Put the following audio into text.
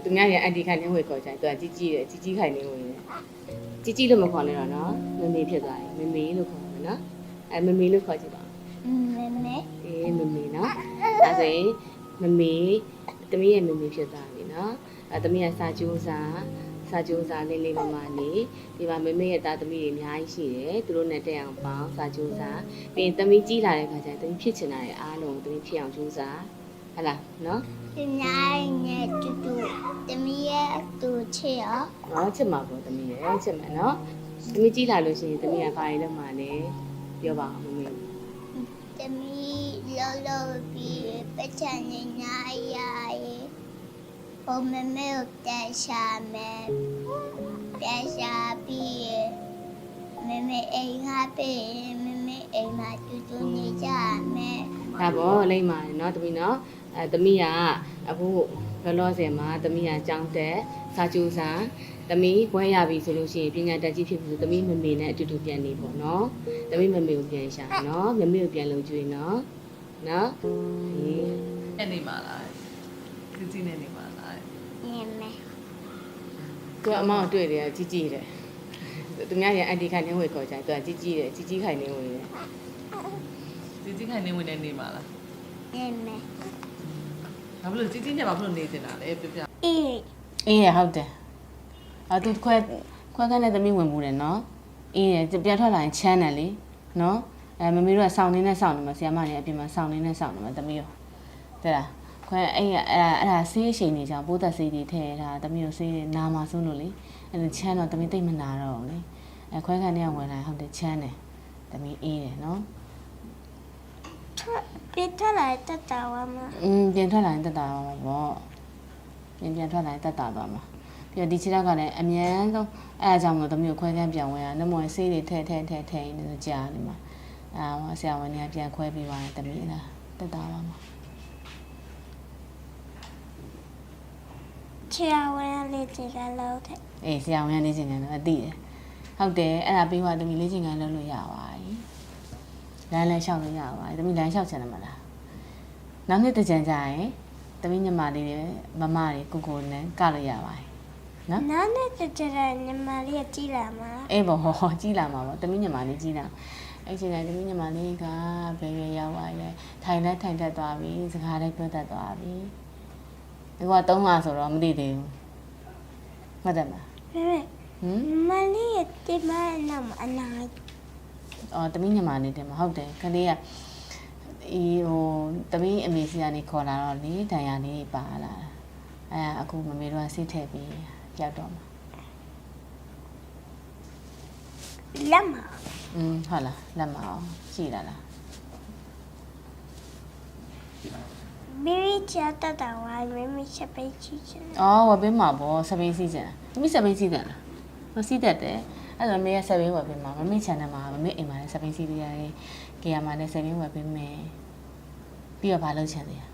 သူများရအန်တီခိုင်နေဝေခေါ်ကြတယ်သူကကြီးကြီးတယ်ကြီးကြီးခိုင်နေဝေကြီးကြီးလို့မခေါ်နဲ့တော့နော်မမေဖြစ်သွားပြီမမေလို့ခေါ်မယ်နော်အဲမမေလို့ခေါ်ကြည့်ပါမမေအေးမမေနော်အဲဆိုရင်မမေသမီးရဲ့မမေဖြစ်သွားပြီနော်အဲသမီးကစာကြိုးစားလေးလေးမမလေးဒီမှာမမေရဲ့သားသမီးတွေအများကြီးရှိတယ်သူတို့နဲ့တက်အောင်ပေါင်းစာကြိုးစားပြီးရင်သမီးကြီးလာတဲ့ခါကျရင်သမီးဖြစ်ချင်တာတွေအားလုံးသမီးဖြစ်အောင်ကြိုးစားဟဲ့လားနော်ဒီနိုင်နဲ့တူတမီးရဲ့သူချစ်ရောချစ်မှာပေါ့သမီးရဲ့ချစ်မယ်နော်သမီးကြီးလာလို့ရှိရင်သမီးကဘာတွေလုပ်မှာလဲပြောပါဦးမမေတမီးလောပြီးပတ်ချင်နေညာရရဲ့ဘုံမမေကိုတက်ရှာမယ်တက်ရှာပြီးမမေအိမ်ကပေးမမေအိမ်မှာတူနေကြမယ်ဒါပေါ့လိမ့်ပါနော်သမီးနော်သမီးကအခုလောလောဆယ်မှာသမီးကကြောင်းတက်စာကြိုးစားသမီးဘွဲရပြီဆိုလို့ရှိရင်ပညာတတ်ကြီးဖြစ်ပြီဆိုသမီးမမေနဲ့အတူတူပြန်နေပေါ့နော်သမီးမမေကိုပြန်ရှာနော်မမေကိုပြန်လုံကျွေးနော်နော်အေးနေပါလားစီနေနေပါလားနေမယ်သူကအမောင်တွေ့တယ်ကြီးကြီးတယ်သူများရအန်တီခိုင်နေဝေခေါ်ကြတယ်သူကကြီးကြီးတယ်ကြီးကြီးခိုင်နေဝေတယ်ကြီးခိုင်နေဝင်နေပါလားနေမယ်ဘာလို့ကြီးနဲ့ဘာလို့နေတင်တာလဲပြပြအေးဟုတ်တယ်သူခွဲခန်းနဲ့သမီးဝင်ဘူးတယ်နော်အေးပြန်ထွက်လာရင်ချမ်းတယ်လေနော်မမေတို့ကစောင်းနေနဲ့စောင်းနေမှာဆီယမနေအပြင်မှာစောင်းနေနဲ့စောင်းနေမှာသမီးရောတဲ့လားခွဲအဲ့ဒါဆေးအချိန်နေကြပိုးသက်ဆေးတွေထည့်ထားသမီးတို့ဆေးတွေနာမှာဆုံးလို့လေအဲ့လိုချမ်းတော့သမီးသိမ့်မနာတော့ဘူးလေခွဲခန်းနဲ့ဝင်လာဟုတ်တယ်ချမ်းတယ်သမီးအေးတယ်နော်ပြန်ထွက်လာတက်တာဝါမပြန်ထွက်လာရင်တက်တာပါပေါ့ပြန်ထွက်လာရင်တက်တာသွားမှာပြီးတော့ဒီခြေထောက်ကလည်းအမြန်ဆုံးအဲအကြောင်းမို့သမီးကိုခွဲခန်းပြန်ဝင်ရနမောဆေးတွေထည့်နေကြာနေမှာဆရာဝန်ကပြန်ခွဲပြီးသွားတယ်သမီးလားတက်တာပါမှာဆရာဝန်ကလေ့ကျင့်ခန်းလုပ်တယ်အေးဆရာဝန်ကလေ့ကျင့်ခန်းလုပ်အသိတယ်ဟုတ်တယ်အဲ့ဒါပြီးသွားသမီးလေ့ကျင့်ခန်းလုပ်လို့ရပါပြီလမ်းလျှောက်လို့ရပါပြီသမီးလမ်းလျှောက်ချင်တယ်မလားနောက်နှစ်တစ်ကြံကြရင်သမီးညီမလေးတွေမမတွေကိုနဲ့ကလို့ရပါတယ်နော်နောက်နှစ်တစ်ကြံညီမလေးကြီးလာမှာအေးဘောကြီးလာမှာပေါ့သမီးညီမလေးကြီးလာအဲ့ချိန်တိုင်းသမီးညီမလေးကဘယ်ရောက်ပါလဲထိုင်တတ်သွားပြီစကားလည်းပြောတတ်သွားပြီဒီက3လဆိုတော့မသိသေးဘူးမှတ်တယ်မလားမလေးရဲ့ဒီမနောက်မှာအနာသမီးညီမလေးတင်မှာဟုတ်တယ်ခလေးကသမီးအမေစီကနေခေါ်လာတော့လေတန်ရာလေးပါလာအခုမမေတို့ကစိတ်ထည့်ပြီးရောက်တော့မှာလက်မဟုတ်လားလက်မအောင်ရှိလားမီးချတတ်တာဝိုင်းမီးချက်ပေးချစ်ချင်ဝယ်ပေးမှာပေါ့စပိန်စီးချင်သမီးစပိန်စီးတယ်လားမစီးတတ်တယ်အဲ့တော့မေကစပိန်ဝယ်ပေးမှာမမေချန်တယ်မှာမမေအိမ်မှာလည်းစပိန်စီးရတယ်ကေယာမှာလည်းစပိန်ဝယ်ပေးမယ်ပြီးတော့ဘာလုပ်ချင်သေးလဲ